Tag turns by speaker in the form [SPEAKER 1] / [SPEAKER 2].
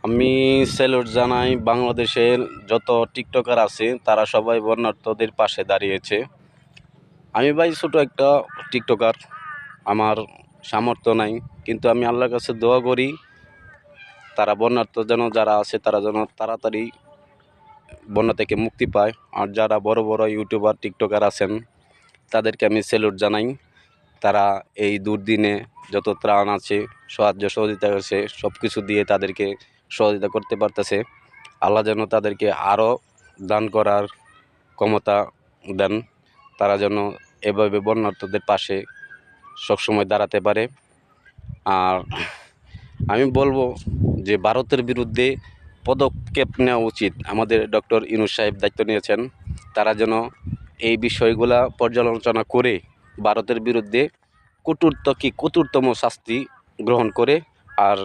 [SPEAKER 1] আমি স্যালুট জানাই বাংলাদেশের যত টিকটকার আছে তারা সবাই বন্যার্থদের পাশে দাঁড়িয়েছে। আমি ভাই ছোট একটা টিকটকার, আমার সামর্থ্য নাই, কিন্তু আমি আল্লাহর কাছে দোয়া করি তারা বন্যার্থ যেন যারা আছে তারা যেন তাড়াতাড়ি বন্যা থেকে মুক্তি পায়। আর যারা বড় বড় ইউটিউবার টিকটকার আছেন তাদেরকে আমি স্যালুট জানাই। তারা এই দুর্দিনে যত ত্রাণ আছে, সাহায্য সহযোগিতা আছে, সব কিছু দিয়ে তাদেরকে সহযোগিতা করতে পারতেছে। আল্লাহ যেন তাদেরকে আরও দান করার ক্ষমতা দেন, তারা যেন এভাবে বন্যার্থদের পাশে সবসময় দাঁড়াতে পারে। আর আমি বলবো যে ভারতের বিরুদ্ধে পদক্ষেপ নেওয়া উচিত। আমাদের ডক্টর ইউনূস সাহেব দায়িত্ব নিয়েছেন, তারা যেন এই বিষয়গুলা পর্যালোচনা করে ভারতের বিরুদ্ধে কঠোরতম শাস্তি গ্রহণ করে। আর